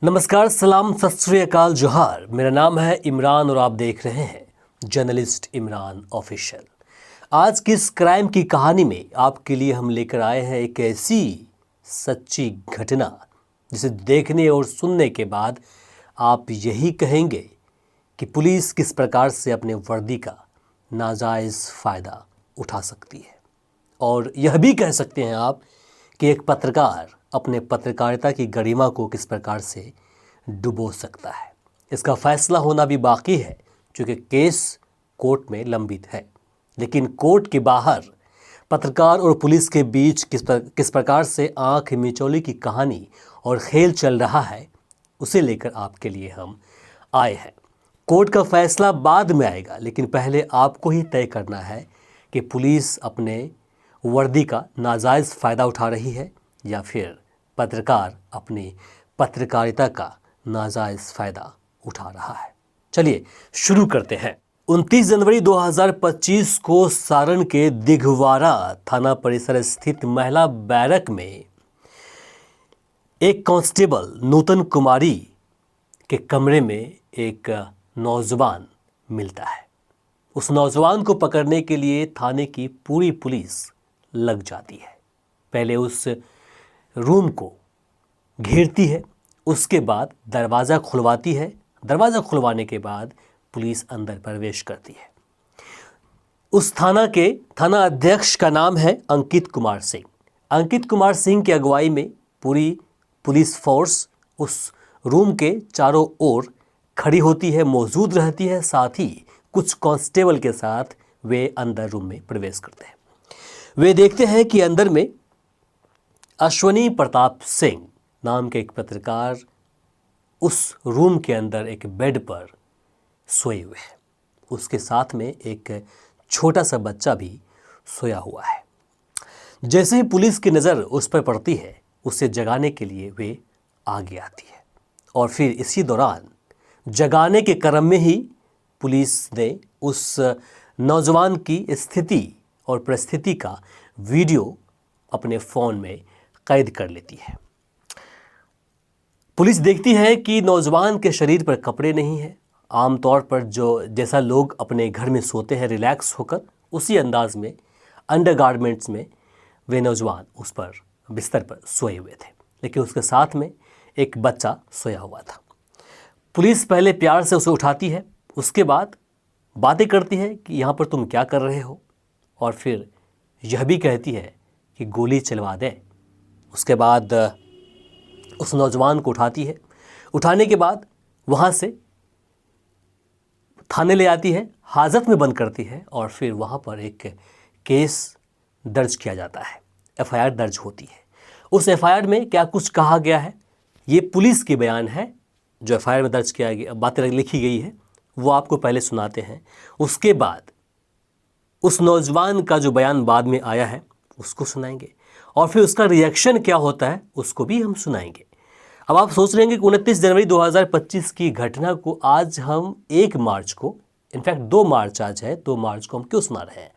नमस्कार, सलाम, सत श्री अकाल, जोहार। मेरा नाम है इमरान और आप देख रहे हैं जर्नलिस्ट इमरान ऑफिशियल। आज की इस क्राइम की कहानी में आपके लिए हम लेकर आए हैं एक ऐसी सच्ची घटना जिसे देखने और सुनने के बाद आप यही कहेंगे कि पुलिस किस प्रकार से अपने वर्दी का नाजायज़ फ़ायदा उठा सकती है। और यह भी कह सकते हैं आप कि एक पत्रकार अपने पत्रकारिता की गरिमा को किस प्रकार से डुबो सकता है। इसका फैसला होना भी बाकी है क्योंकि केस कोर्ट में लंबित है, लेकिन कोर्ट के बाहर पत्रकार और पुलिस के बीच किस प्रकार से आंख मिचौली की कहानी और खेल चल रहा है, उसे लेकर आपके लिए हम आए हैं। कोर्ट का फैसला बाद में आएगा, लेकिन पहले आपको ही तय करना है कि पुलिस अपने वर्दी का नाजायज़ फ़ायदा उठा रही है या फिर पत्रकार अपनी पत्रकारिता का नाजायज़ फ़ायदा उठा रहा है। चलिए शुरू करते हैं। 29 जनवरी 2025 को सारण के दिघवारा थाना परिसर स्थित महिला बैरक में एक कांस्टेबल नूतन कुमारी के कमरे में एक नौजवान मिलता है। उस नौजवान को पकड़ने के लिए थाने की पूरी पुलिस लग जाती है। पहले उस रूम को घेरती है, उसके बाद दरवाज़ा खुलवाती है। दरवाज़ा खुलवाने के बाद पुलिस अंदर प्रवेश करती है। उस थाना अध्यक्ष का नाम है अंकित कुमार सिंह। अंकित कुमार सिंह की अगुवाई में पूरी पुलिस फोर्स उस रूम के चारों ओर खड़ी होती है, मौजूद रहती है। साथ ही कुछ कांस्टेबल के साथ वे अंदर रूम में प्रवेश करते हैं। वे देखते हैं कि अंदर में अश्वनी प्रताप सिंह नाम के एक पत्रकार उस रूम के अंदर एक बेड पर सोए हुए हैं। उसके साथ में एक छोटा सा बच्चा भी सोया हुआ है। जैसे ही पुलिस की नज़र उस पर पड़ती है, उसे जगाने के लिए वे आगे आती है और फिर इसी दौरान जगाने के क्रम में ही पुलिस ने उस नौजवान की स्थिति और परिस्थिति का वीडियो अपने फ़ोन में कैद कर लेती है। पुलिस देखती है कि नौजवान के शरीर पर कपड़े नहीं हैं। आमतौर पर जैसा लोग अपने घर में सोते हैं रिलैक्स होकर, उसी अंदाज में अंडरगारमेंट्स में वे नौजवान उस पर बिस्तर पर सोए हुए थे, लेकिन उसके साथ में एक बच्चा सोया हुआ था। पुलिस पहले प्यार से उसे उठाती है, उसके बाद बातें करती है कि यहाँ पर तुम क्या कर रहे हो, और फिर यह भी कहती है कि गोली चलवा दें। उसके बाद उस नौजवान को उठाती है। उठाने के बाद वहाँ से थाने ले आती है, हाजत में बंद करती है और फिर वहाँ पर एक केस दर्ज किया जाता है। एफआईआर दर्ज होती है। उस एफआईआर में क्या कुछ कहा गया है, ये पुलिस की बयान है। जो एफआईआर में दर्ज किया गया, बातें लिखी गई है, वो आपको पहले सुनाते हैं। उसके बाद उस नौजवान का जो बयान बाद में आया है उसको सुनाएंगे और फिर उसका रिएक्शन क्या होता है उसको भी हम सुनाएंगे। अब आप सोच रहे हैं कि 29 जनवरी 2025 की घटना को आज हम 1 मार्च को, इनफैक्ट 2 मार्च आज है, 2 मार्च को हम क्यों सुना रहे हैं।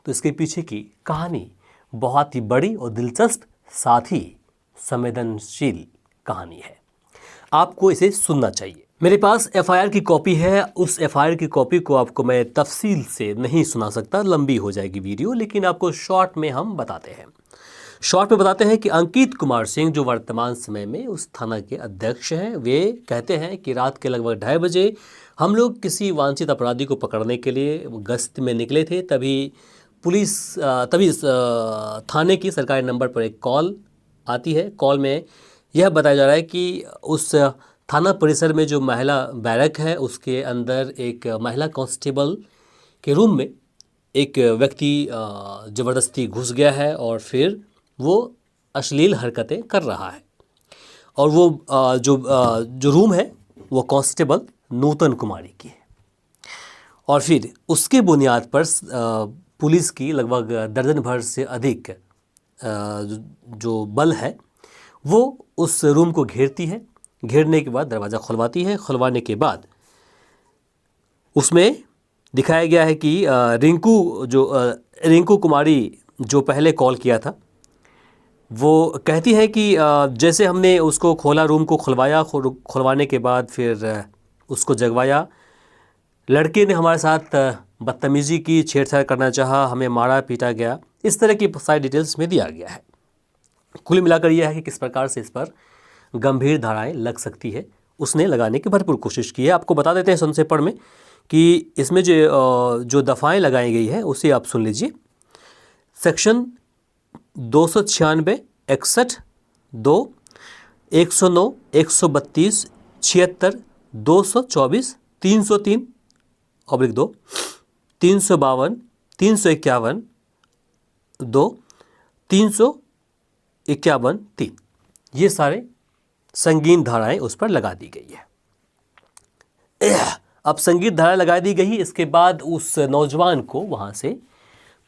तो इसके पीछे की कहानी बहुत ही बड़ी और दिलचस्प, साथ ही संवेदनशील कहानी है। आपको इसे सुनना चाहिए। मेरे पास एफआईआर की कॉपी है। उस एफआईआर की कॉपी को आपको मैं तफसील से नहीं सुना सकता, लंबी हो जाएगी वीडियो, लेकिन आपको शॉर्ट में हम बताते हैं। शॉर्ट में बताते हैं कि अंकित कुमार सिंह जो वर्तमान समय में उस थाना के अध्यक्ष हैं, वे कहते हैं कि रात के लगभग 2:30 बजे हम लोग किसी वांछित अपराधी को पकड़ने के लिए गश्त में निकले थे। तभी थाने की सरकारी नंबर पर एक कॉल आती है। कॉल में यह बताया जा रहा है कि उस थाना परिसर में जो महिला बैरक है उसके अंदर एक महिला कांस्टेबल के रूम में एक व्यक्ति ज़बरदस्ती घुस गया है और फिर वो अश्लील हरकतें कर रहा है। और वो जो रूम है वो कांस्टेबल नूतन कुमारी की है। और फिर उसके बुनियाद पर पुलिस की लगभग दर्जन भर से अधिक जो बल है वो उस रूम को घेरती है। घेरने के बाद दरवाज़ा खुलवाती है। खुलवाने के बाद उसमें दिखाया गया है कि रिंकू कुमारी जो पहले कॉल किया था वो कहती है कि जैसे हमने उसको खोला, रूम को खुलवाया, खुलवाने के बाद फिर उसको जगवाया, लड़के ने हमारे साथ बदतमीज़ी की, छेड़छाड़ करना चाहा, हमें मारा पीटा गया। इस तरह की सारी डिटेल्स में दिया गया है। कुल मिलाकर यह है कि किस प्रकार से इस पर गंभीर धाराएं लग सकती है, उसने लगाने की भरपूर कोशिश की है। आपको बता देते हैं संक्षेपण में कि इसमें जो दफ़ाएं लगाई गई है उसे आप सुन लीजिए। सेक्शन 296, 61, 2, 109, 132, 76, 224, 303/2, 352, 351, 2, 351, 3, ये सारे संगीन धाराएं उस पर लगा दी गई है। अब संगीन धारा लगा दी गई, इसके बाद उस नौजवान को वहाँ से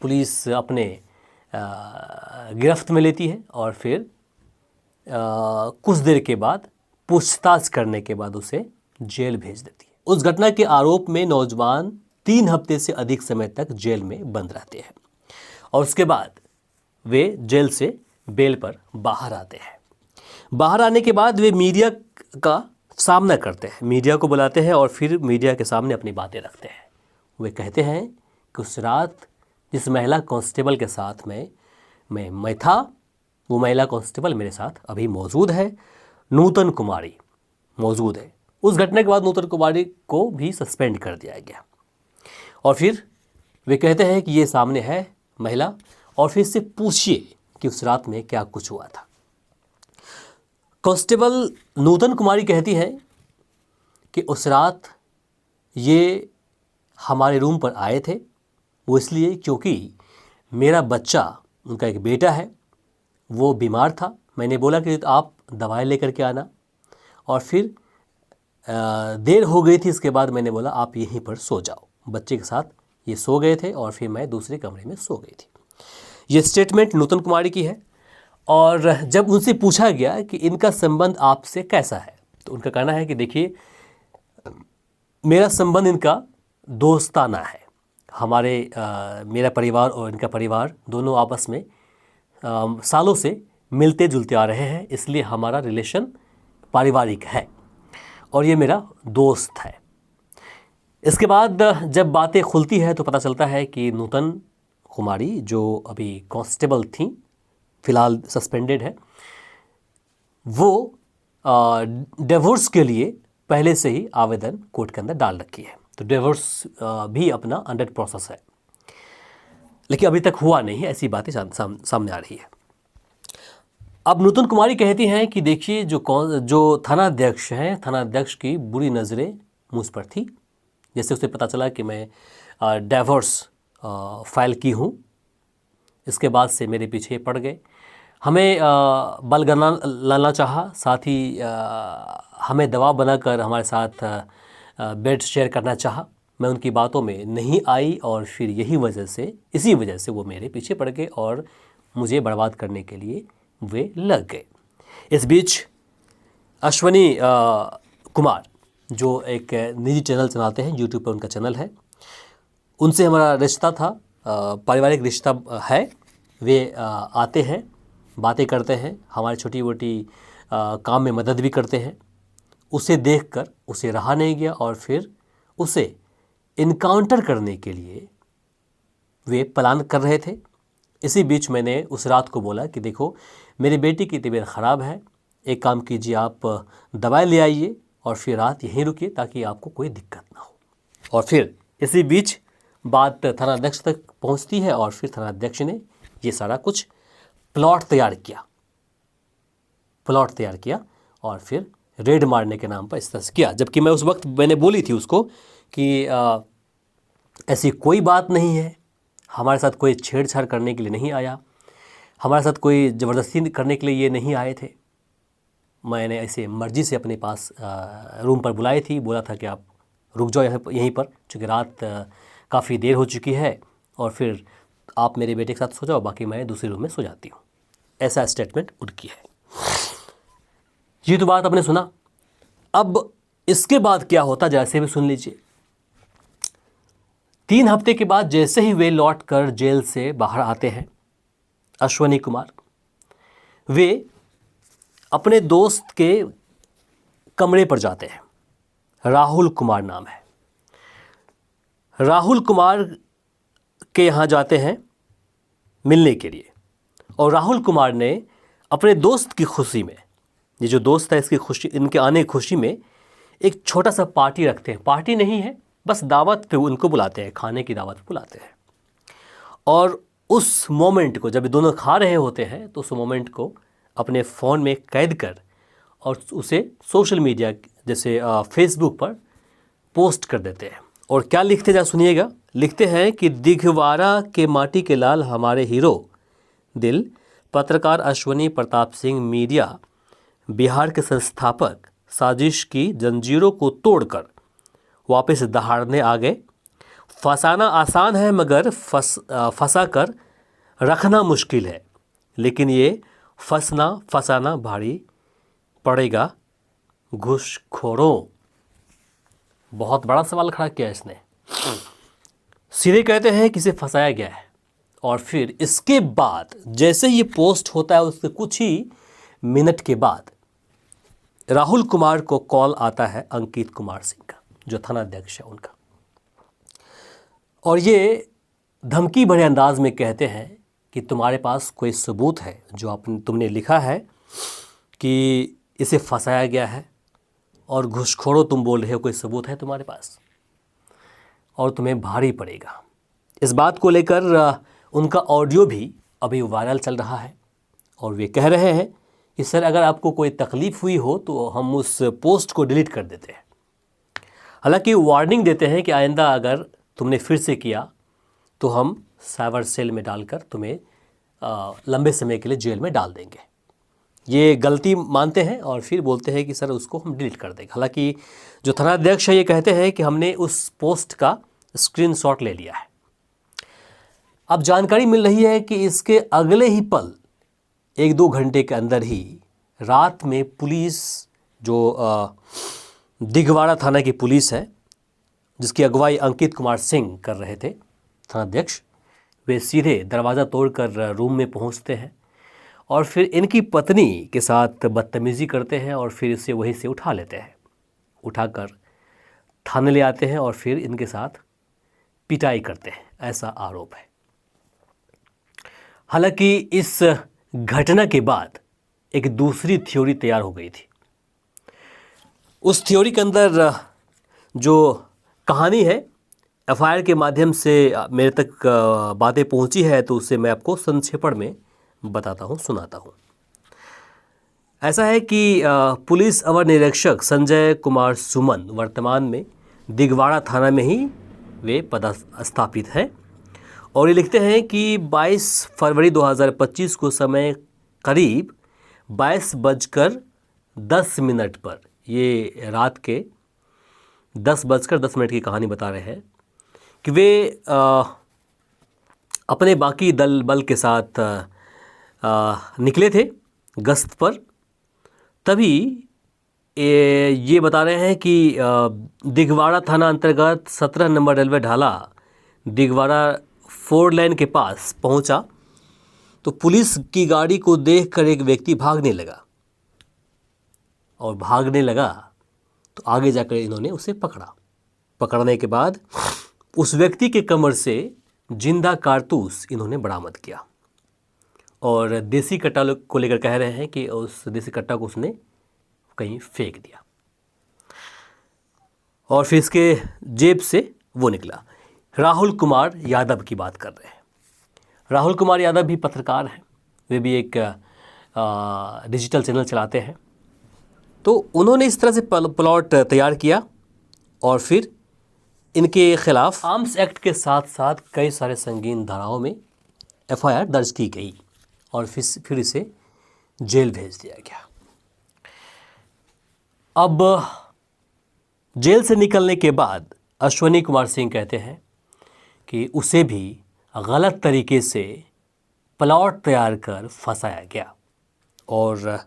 पुलिस अपने गिरफ्त में लेती है और फिर कुछ देर के बाद पूछताछ करने के बाद उसे जेल भेज देती है। उस घटना के आरोप में नौजवान 3 हफ्ते से अधिक समय तक जेल में बंद रहते हैं और उसके बाद वे जेल से बेल पर बाहर आते हैं। बाहर आने के बाद वे मीडिया का सामना करते हैं, मीडिया को बुलाते हैं और फिर मीडिया के सामने अपनी बातें रखते हैं। वे कहते हैं कि उस रात जिस महिला कांस्टेबल के साथ मैं था, वो महिला कांस्टेबल मेरे साथ अभी मौजूद है, नूतन कुमारी मौजूद है। उस घटना के बाद नूतन कुमारी को भी सस्पेंड कर दिया गया और फिर वे कहते हैं कि ये सामने है महिला और फिर इससे पूछिए कि उस रात में क्या कुछ हुआ था। कांस्टेबल नूतन कुमारी कहती है कि उस रात ये हमारे रूम पर आए थे, वो इसलिए क्योंकि मेरा बच्चा, उनका एक बेटा है, वो बीमार था। मैंने बोला कि आप दवाई लेकर के आना और फिर देर हो गई थी। इसके बाद मैंने बोला आप यहीं पर सो जाओ। बच्चे के साथ ये सो गए थे और फिर मैं दूसरे कमरे में सो गई थी। ये स्टेटमेंट नूतन कुमारी की है। और जब उनसे पूछा गया कि इनका संबंध आपसे कैसा है, तो उनका कहना है कि देखिए, मेरा संबंध इनका दोस्ताना है। मेरा परिवार और इनका परिवार दोनों आपस में सालों से मिलते जुलते आ रहे हैं, इसलिए हमारा रिलेशन पारिवारिक है और ये मेरा दोस्त है। इसके बाद जब बातें खुलती है तो पता चलता है कि नूतन कुमारी, जो अभी कांस्टेबल थी, फ़िलहाल सस्पेंडेड है, वो डिवोर्स के लिए पहले से ही आवेदन कोर्ट के अंदर डाल रखी है। तो डिवोर्स भी अपना अंडर प्रोसेस है, लेकिन अभी तक हुआ नहीं है, ऐसी बातें सामने आ रही है। अब नूतन कुमारी कहती हैं कि देखिए, जो थानाध्यक्ष हैं, थानाध्यक्ष की बुरी नज़रें मुझ पर थी। जैसे उसे पता चला कि मैं डिवोर्स फाइल की हूँ, इसके बाद से मेरे पीछे पड़ गए। हमें बलगना लाना चाहा, साथ ही हमें दबाव बनाकर हमारे साथ बेड शेयर करना चाहा। मैं उनकी बातों में नहीं आई और फिर इसी वजह से वो मेरे पीछे पड़ गए और मुझे बर्बाद करने के लिए वे लग गए। इस बीच अश्वनी कुमार, जो एक निजी चैनल चलाते हैं, यूट्यूब पर उनका चैनल है, उनसे हमारा रिश्ता था, पारिवारिक रिश्ता है। वे आते हैं, बातें करते हैं, हमारी छोटी मोटी काम में मदद भी करते हैं। उसे देखकर उसे रहा नहीं गया और फिर उसे इनकाउंटर करने के लिए वे प्लान कर रहे थे। इसी बीच मैंने उस रात को बोला कि देखो, मेरी बेटी की तबीयत ख़राब है, एक काम कीजिए, आप दवाई ले आइए और फिर रात यहीं रुकिए ताकि आपको कोई दिक्कत ना हो। और फिर इसी बीच बात थानाध्यक्ष तक पहुंचती है और फिर थानाध्यक्ष ने ये सारा कुछ प्लॉट तैयार किया और फिर रेड मारने के नाम पर इस तरह से किया। जबकि मैं उस वक्त मैंने बोली थी उसको कि ऐसी कोई बात नहीं है, हमारे साथ कोई छेड़छाड़ करने के लिए नहीं आया, हमारे साथ कोई ज़बरदस्ती करने के लिए ये नहीं आए थे। मैंने ऐसे मर्जी से अपने पास रूम पर बुलाई थी, बोला था कि आप रुक जाओ यहीं पर, चूँकि रात काफ़ी देर हो चुकी है और फिर आप मेरे बेटे के साथ सो जाओ, बाकी मैं दूसरे रूम में सो जाती हूँ। ऐसा स्टेटमेंट उनकी है। ये तो बात आपने सुना। अब इसके बाद क्या होता, जैसे भी सुन लीजिए। 3 हफ्ते के बाद जैसे ही वे लौट कर जेल से बाहर आते हैं, अश्वनी कुमार, वे अपने दोस्त के कमरे पर जाते हैं। राहुल कुमार नाम है। राहुल कुमार के यहाँ जाते हैं मिलने के लिए, और राहुल कुमार ने अपने दोस्त की खुशी में, ये जो दोस्त है इसकी खुशी, इनके आने की खुशी में एक छोटा सा पार्टी रखते हैं। पार्टी नहीं है, बस दावत पे उनको बुलाते हैं, खाने की दावत पे बुलाते हैं। और उस मोमेंट को जब ये दोनों खा रहे होते हैं तो उस मोमेंट को अपने फ़ोन में कैद कर और उसे सोशल मीडिया जैसे फेसबुक पर पोस्ट कर देते हैं। और क्या लिखते जा सुनिएगा। लिखते हैं कि दिघवारा के माटी के लाल हमारे हीरो दिल, पत्रकार अश्वनी प्रताप सिंह मीडिया बिहार के संस्थापक साजिश की जंजीरों को तोड़कर वापस दहाड़ने आ गए। फंसाना आसान है मगर फंसा कर रखना मुश्किल है, लेकिन ये फंसाना भारी पड़ेगा घूसखोरों। बहुत बड़ा सवाल खड़ा किया इसने। सीधे कहते हैं कि इसे फंसाया गया है, और फिर इसके बाद जैसे ये पोस्ट होता है उसके कुछ ही मिनट के बाद राहुल कुमार को कॉल आता है अंकित कुमार सिंह का, जो थानाध्यक्ष है उनका, और ये धमकी भरे अंदाज में कहते हैं कि तुम्हारे पास कोई सबूत है जो तुमने लिखा है कि इसे फंसाया गया है और घूसखोरों तुम बोल रहे हो, कोई सबूत है तुम्हारे पास और तुम्हें भारी पड़ेगा। इस बात को लेकर उनका ऑडियो भी अभी वायरल चल रहा है, और वे कह रहे हैं कि सर अगर आपको कोई तकलीफ़ हुई हो तो हम उस पोस्ट को डिलीट कर देते हैं। हालांकि वार्निंग देते हैं कि आइंदा अगर तुमने फिर से किया तो हम साइबर सेल में डालकर तुम्हें लंबे समय के लिए जेल में डाल देंगे। ये गलती मानते हैं और फिर बोलते हैं कि सर उसको हम डिलीट कर देंगे। हालांकि जो थानाध्यक्ष है ये कहते हैं कि हमने उस पोस्ट का स्क्रीनशॉट ले लिया है। अब जानकारी मिल रही है कि इसके अगले ही पल 1-2 घंटे के अंदर ही रात में पुलिस, जो दिघवाड़ा थाना की पुलिस है जिसकी अगुवाई अंकित कुमार सिंह कर रहे थे थानाध्यक्ष, वे सीधे दरवाज़ा तोड़कर रूम में पहुंचते हैं और फिर इनकी पत्नी के साथ बदतमीज़ी करते हैं और फिर इसे वहीं से उठा लेते हैं। उठाकर थाने ले आते हैं और फिर इनके साथ पिटाई करते हैं, ऐसा आरोप है। हालांकि इस घटना के बाद एक दूसरी थ्योरी तैयार हो गई थी। उस थ्योरी के अंदर जो कहानी है एफआईआर के माध्यम से मेरे तक बातें पहुंची है, तो उससे मैं आपको संक्षेपण में बताता हूं, सुनाता हूं। ऐसा है कि पुलिस अवर निरीक्षक संजय कुमार सुमन वर्तमान में दिघवाड़ा थाना में ही वे पदस्थापित हैं, और ये लिखते हैं कि 22 फरवरी 2025 को समय करीब 22:10 पर, ये रात के 10:10 की कहानी बता रहे हैं कि वे अपने बाकी दल बल के साथ निकले थे गश्त पर। तभी ये बता रहे हैं कि दिघवाड़ा थाना अंतर्गत 17 नंबर रेलवे ढाला दिघवाड़ा 4 लेन के पास पहुंचा तो पुलिस की गाड़ी को देखकर एक व्यक्ति भागने लगा, और भागने लगा तो आगे जाकर इन्होंने उसे पकड़ा। पकड़ने के बाद उस व्यक्ति के कमर से जिंदा कारतूस इन्होंने बरामद किया, और देसी कट्टा को लेकर कह रहे हैं कि उस देसी कट्टा को उसने कहीं फेंक दिया, और फिर इसके जेब से वो निकला। राहुल कुमार यादव की बात कर रहे हैं। राहुल कुमार यादव भी पत्रकार हैं, वे भी एक डिजिटल चैनल चलाते हैं। तो उन्होंने इस तरह से प्लॉट तैयार किया, और फिर इनके खिलाफ आर्म्स एक्ट के साथ साथ कई सारे संगीन धाराओं में एफआईआर दर्ज की गई, और फिर इसे जेल भेज दिया गया। अब जेल से निकलने के बाद अश्वनी कुमार सिंह कहते हैं कि उसे भी गलत तरीके से प्लॉट तैयार कर फंसाया गया, और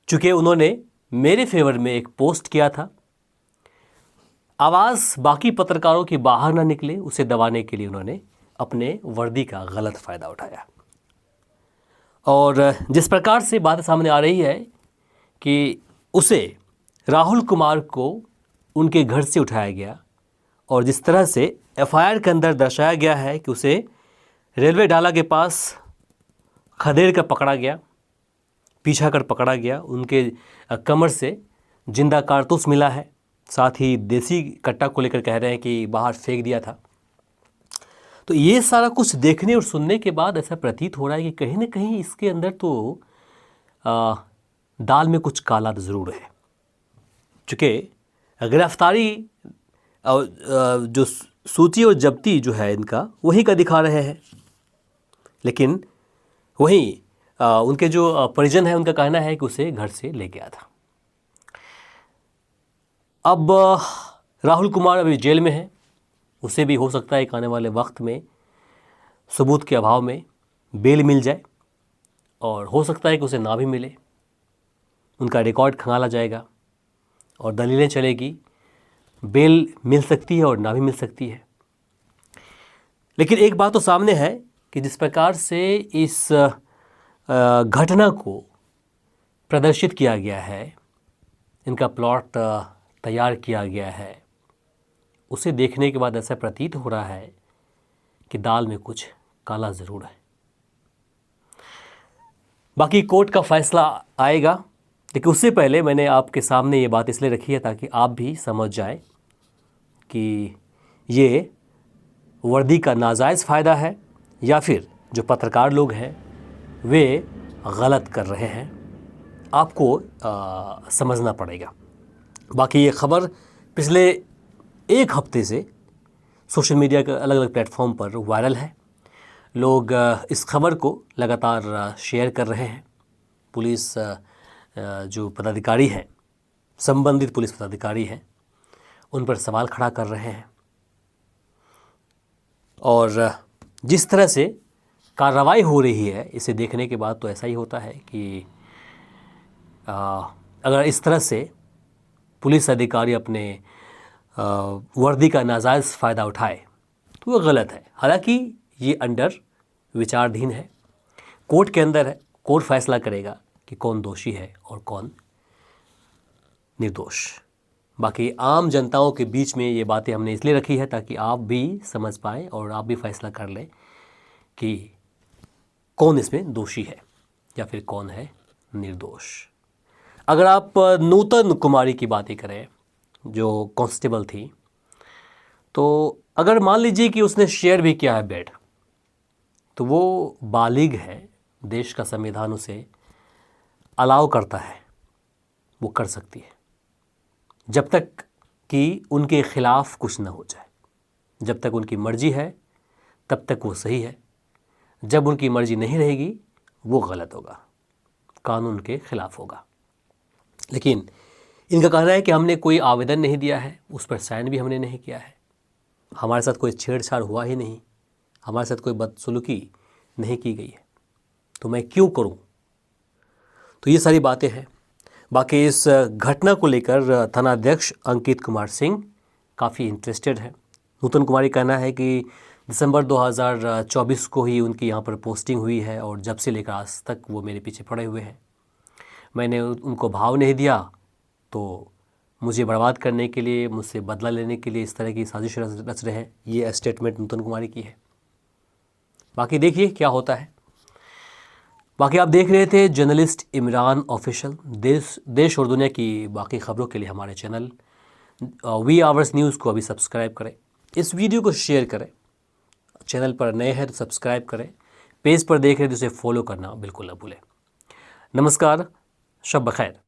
चूँकि उन्होंने मेरे फेवर में एक पोस्ट किया था, आवाज़ बाकी पत्रकारों की बाहर ना निकले उसे दबाने के लिए उन्होंने अपने वर्दी का गलत फ़ायदा उठाया। और जिस प्रकार से बात सामने आ रही है कि उसे राहुल कुमार को उनके घर से उठाया गया और जिस तरह से एफआईआर के अंदर दर्शाया गया है कि उसे रेलवे डाला के पास खदेड़ कर पकड़ा गया, पीछा कर पकड़ा गया, उनके कमर से जिंदा कारतूस मिला है, साथ ही देसी कट्टा को लेकर कह रहे हैं कि बाहर फेंक दिया था। तो ये सारा कुछ देखने और सुनने के बाद ऐसा प्रतीत हो रहा है कि कहीं ना कहीं इसके अंदर तो दाल में कुछ काला ज़रूर है। चूँकि गिरफ्तारी जो सूची और जब्ती जो है इनका वही का दिखा रहे हैं, लेकिन वहीं उनके जो परिजन है उनका कहना है कि उसे घर से ले गया था। अब राहुल कुमार अभी जेल में है, उसे भी हो सकता है कि आने वाले वक्त में सबूत के अभाव में बेल मिल जाए और हो सकता है कि उसे ना भी मिले, उनका रिकॉर्ड खंगाला जाएगा और दलीलें चलेगी, बेल मिल सकती है और ना भी मिल सकती है। लेकिन एक बात तो सामने है कि जिस प्रकार से इस घटना को प्रदर्शित किया गया है, इनका प्लॉट तैयार किया गया है, उसे देखने के बाद ऐसा प्रतीत हो रहा है कि दाल में कुछ काला ज़रूर है। बाकी कोर्ट का फैसला आएगा, लेकिन उससे पहले मैंने आपके सामने ये बात इसलिए रखी है ताकि आप भी समझ जाएं कि ये वर्दी का नाजायज़ फ़ायदा है या फिर जो पत्रकार लोग हैं वे गलत कर रहे हैं, आपको समझना पड़ेगा। बाकी ये ख़बर पिछले एक हफ्ते से सोशल मीडिया के अलग अलग प्लेटफॉर्म पर वायरल है। लोग इस खबर को लगातार शेयर कर रहे हैं। पुलिस जो पदाधिकारी हैं, संबंधित पुलिस पदाधिकारी हैं, उन पर सवाल खड़ा कर रहे हैं और जिस तरह से कार्रवाई हो रही है इसे देखने के बाद तो ऐसा ही होता है कि अगर इस तरह से पुलिस अधिकारी अपने वर्दी का नाजायज़ फ़ायदा उठाए तो वो गलत है। हालांकि ये अंडर विचाराधीन है, कोर्ट के अंदर है, कोर्ट फैसला करेगा कि कौन दोषी है और कौन निर्दोष। बाकी आम जनताओं के बीच में ये बातें हमने इसलिए रखी है ताकि आप भी समझ पाएँ और आप भी फैसला कर लें कि कौन इसमें दोषी है या फिर कौन है निर्दोष। अगर आप नूतन कुमारी की बातें करें जो कांस्टेबल थी, तो अगर मान लीजिए कि उसने शेयर भी किया है बेड, तो वो बालिग है, देश का संविधान उसे अलाउ करता है, वो कर सकती है जब तक कि उनके ख़िलाफ़ कुछ ना हो जाए। जब तक उनकी मर्ज़ी है तब तक वो सही है, जब उनकी मर्ज़ी नहीं रहेगी वो गलत होगा, कानून के ख़िलाफ़ होगा। लेकिन इनका कहना है कि हमने कोई आवेदन नहीं दिया है, उस पर साइन भी हमने नहीं किया है, हमारे साथ कोई छेड़छाड़ हुआ ही नहीं, हमारे साथ कोई बदसलूकी नहीं की गई है, तो मैं क्यों करूं? तो ये सारी बातें हैं। बाकी इस घटना को लेकर थानाध्यक्ष अंकित कुमार सिंह काफ़ी इंटरेस्टेड है। नूतन कुमारी कहना है कि दिसंबर 2024 को ही उनकी यहाँ पर पोस्टिंग हुई है और जब से लेकर आज तक वो मेरे पीछे पड़े हुए हैं। मैंने उनको भाव नहीं दिया तो मुझे बर्बाद करने के लिए, मुझसे बदला लेने के लिए इस तरह की साजिश रच रहे हैं। ये स्टेटमेंट नूतन कुमारी की है। बाकी देखिए क्या होता है। बाकी आप देख रहे थे जर्नलिस्ट इमरान ऑफिशियल। देश और दुनिया की बाकी खबरों के लिए हमारे चैनल वी आवर्स न्यूज़ को अभी सब्सक्राइब करें, इस वीडियो को शेयर करें, चैनल पर नए हैं तो सब्सक्राइब करें, पेज पर देख रहे हैं तो उसे फॉलो करना बिल्कुल न भूलें। नमस्कार, शब बखैर।